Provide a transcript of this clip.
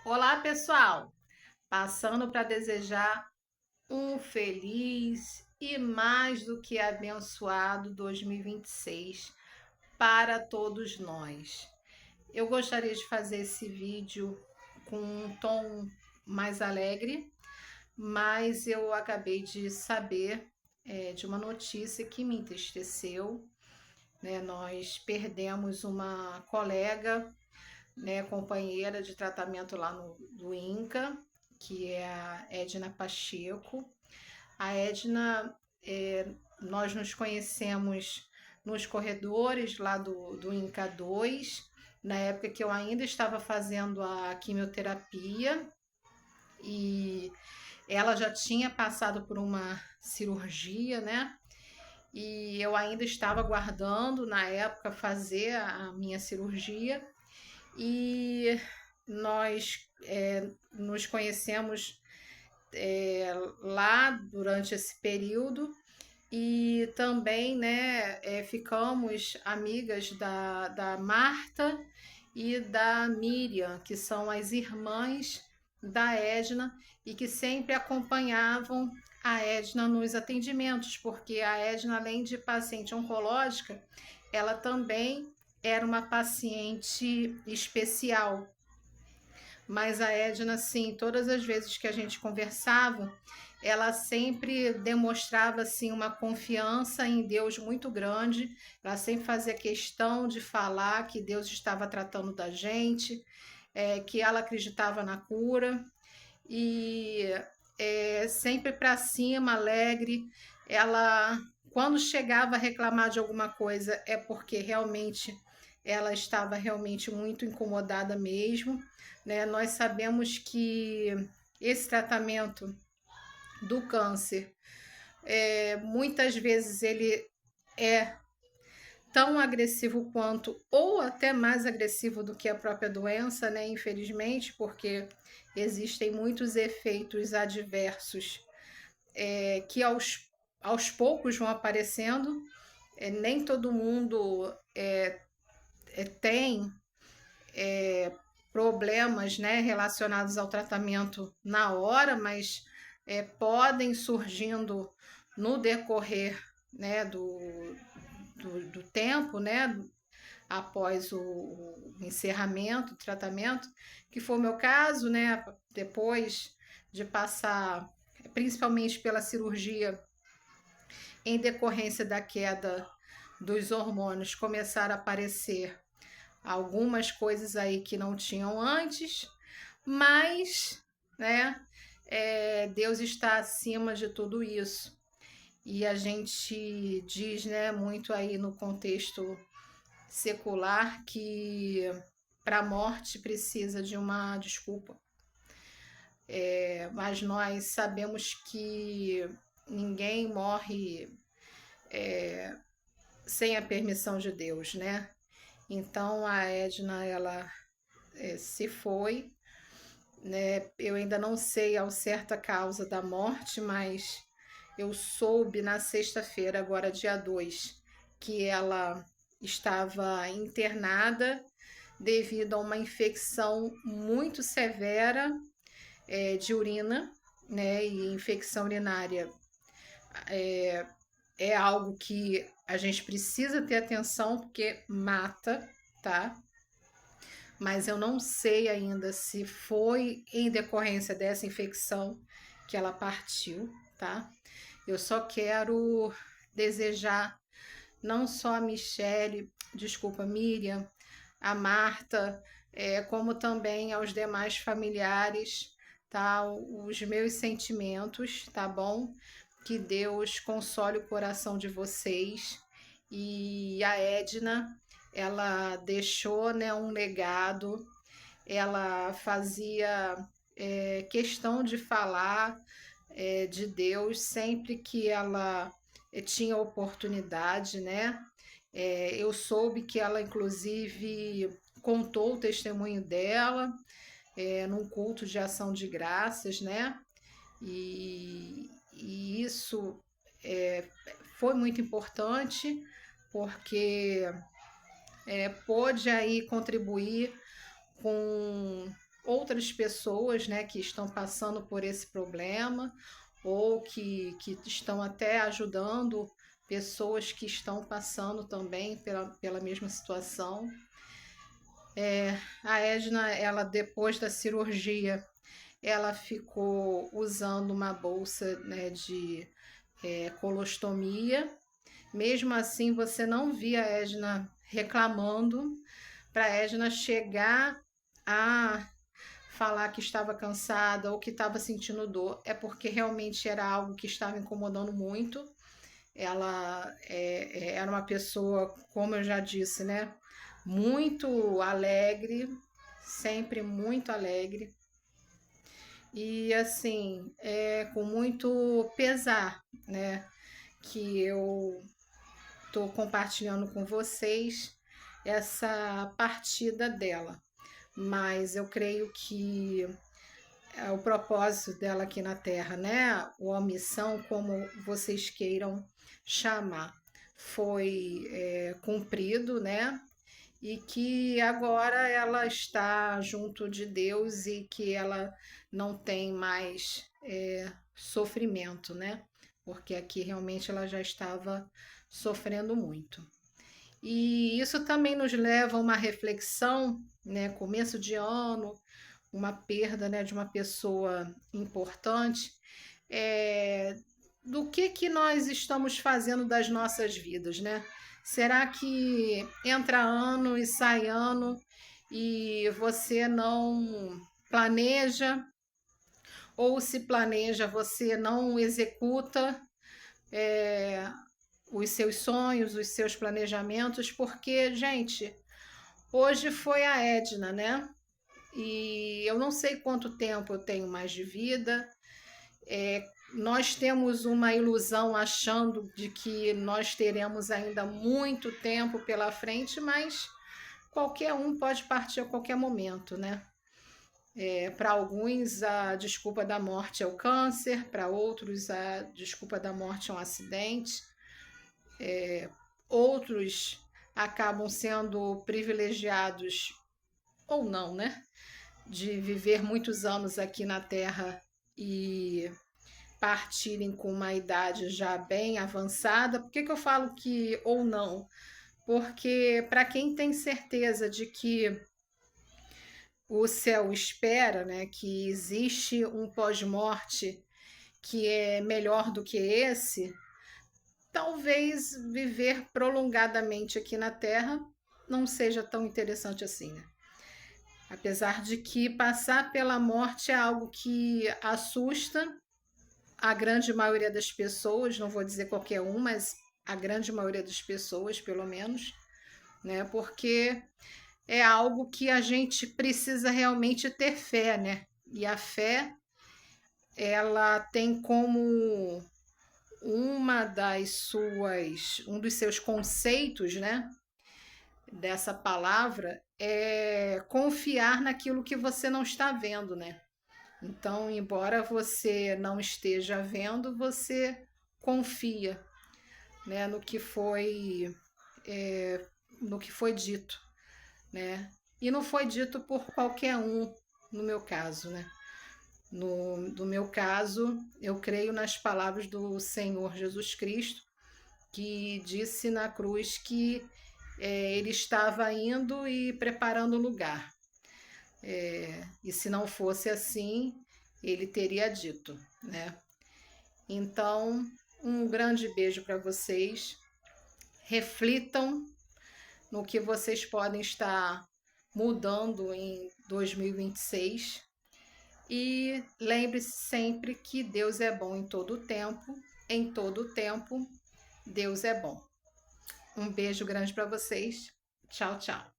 Olá, pessoal! Passando para desejar um feliz e mais do que abençoado 2026 para todos nós. Eu gostaria de fazer esse vídeo com um tom mais alegre, mas eu acabei de saber de uma notícia que me entristeceu, né? Nós perdemos uma colega, né, companheira de tratamento lá do INCA, que é a Edna Pacheco. A Edna, nós nos conhecemos nos corredores lá do INCA 2, na época que eu ainda estava fazendo a quimioterapia, e ela já tinha passado por uma cirurgia, né? E eu ainda estava aguardando na época fazer a minha cirurgia, e nós nos conhecemos lá durante esse período, e também, né, ficamos amigas da Marta e da Miriam, que são as irmãs da Edna e que sempre acompanhavam a Edna nos atendimentos, porque a Edna, além de paciente oncológica, ela também era uma paciente especial. Mas a Edna, sim, todas as vezes que a gente conversava, ela sempre demonstrava assim uma confiança em Deus muito grande. Ela sempre fazia questão de falar que Deus estava tratando da gente, que ela acreditava na cura, e sempre para cima, alegre. Ela, quando chegava a reclamar de alguma coisa, é porque realmente ela estava realmente muito incomodada mesmo, né? Nós sabemos que esse tratamento do câncer, muitas vezes ele é tão agressivo quanto, ou até mais agressivo do que a própria doença, né? Infelizmente, porque existem muitos efeitos adversos que aos poucos vão aparecendo. Nem todo mundo tem problemas, né, relacionados ao tratamento na hora, mas podem surgindo no decorrer, né, do tempo, né, após o encerramento do tratamento, que foi o meu caso, né, depois de passar principalmente pela cirurgia, em decorrência da queda dos hormônios, começaram a aparecer algumas coisas aí que não tinham antes, mas, né, Deus está acima de tudo isso. E a gente diz, né, muito aí no contexto secular, que para a morte precisa de uma desculpa. Mas nós sabemos que ninguém morre sem a permissão de Deus, né? Então a Edna, ela se foi, né? Eu ainda não sei ao certo a causa da morte, mas eu soube na sexta-feira, agora dia 2, que ela estava internada devido a uma infecção muito severa de urina, né? E infecção urinária é algo que a gente precisa ter atenção porque mata, tá? Mas eu não sei ainda se foi em decorrência dessa infecção que ela partiu, tá? Eu só quero desejar não só a Michele, desculpa, Miriam, a Marta, como também aos demais familiares, tá? Os meus sentimentos, tá bom? Que Deus console o coração de vocês. E a Edna, ela deixou, né, um legado. Ela fazia questão de falar de Deus sempre que ela tinha oportunidade, né? Eu soube que ela, inclusive, contou o testemunho dela num culto de ação de graças, né? E isso foi muito importante, porque pôde aí contribuir com outras pessoas, né, que estão passando por esse problema ou que estão até ajudando pessoas que estão passando também pela mesma situação. A Edna, ela depois da cirurgia, ela ficou usando uma bolsa, né, de colostomia. Mesmo assim, você não via a Edna reclamando. Para a Edna chegar a falar que estava cansada ou que estava sentindo dor, é porque realmente era algo que estava incomodando muito. Ela era uma pessoa, como eu já disse, né, muito alegre, sempre muito alegre. E assim, com muito pesar, né, que eu estou compartilhando com vocês essa partida dela. Mas eu creio que o propósito dela aqui na Terra, né, ou a missão, como vocês queiram chamar, foi cumprido, né? E que agora ela está junto de Deus e que ela não tem mais sofrimento, né? Porque aqui realmente ela já estava sofrendo muito. E isso também nos leva a uma reflexão, né? Começo de ano, uma perda, né, de uma pessoa importante, do que nós estamos fazendo das nossas vidas, né? Será que entra ano e sai ano e você não planeja, ou se planeja, você não executa os seus sonhos, os seus planejamentos? Porque, gente, hoje foi a Edna, né? E eu não sei quanto tempo eu tenho mais de vida. Nós temos uma ilusão achando de que nós teremos ainda muito tempo pela frente, mas qualquer um pode partir a qualquer momento, né? Para alguns, a desculpa da morte é o câncer, para outros, a desculpa da morte é um acidente, outros acabam sendo privilegiados ou não, né? De viver muitos anos aqui na Terra e partirem com uma idade já bem avançada. Por que eu falo que ou não? Porque para quem tem certeza de que o céu espera, né, que existe um pós-morte que é melhor do que esse, talvez viver prolongadamente aqui na Terra não seja tão interessante assim, né? Apesar de que passar pela morte é algo que assusta a grande maioria das pessoas, não vou dizer qualquer um, mas a grande maioria das pessoas, pelo menos, né? Porque é algo que a gente precisa realmente ter fé, né? E a fé, ela tem como um dos seus conceitos, né? Dessa palavra é confiar naquilo que você não está vendo, né? Então, embora você não esteja vendo, você confia, né, no que foi dito, né? E não foi dito por qualquer um, no meu caso, né? No meu caso, eu creio nas palavras do Senhor Jesus Cristo, que disse na cruz que ele estava indo e preparando o lugar. E se não fosse assim, ele teria dito, né? Então, um grande beijo para vocês. Reflitam no que vocês podem estar mudando em 2026. E lembre-se sempre que Deus é bom em todo tempo. Em todo tempo, Deus é bom. Um beijo grande para vocês. Tchau, tchau.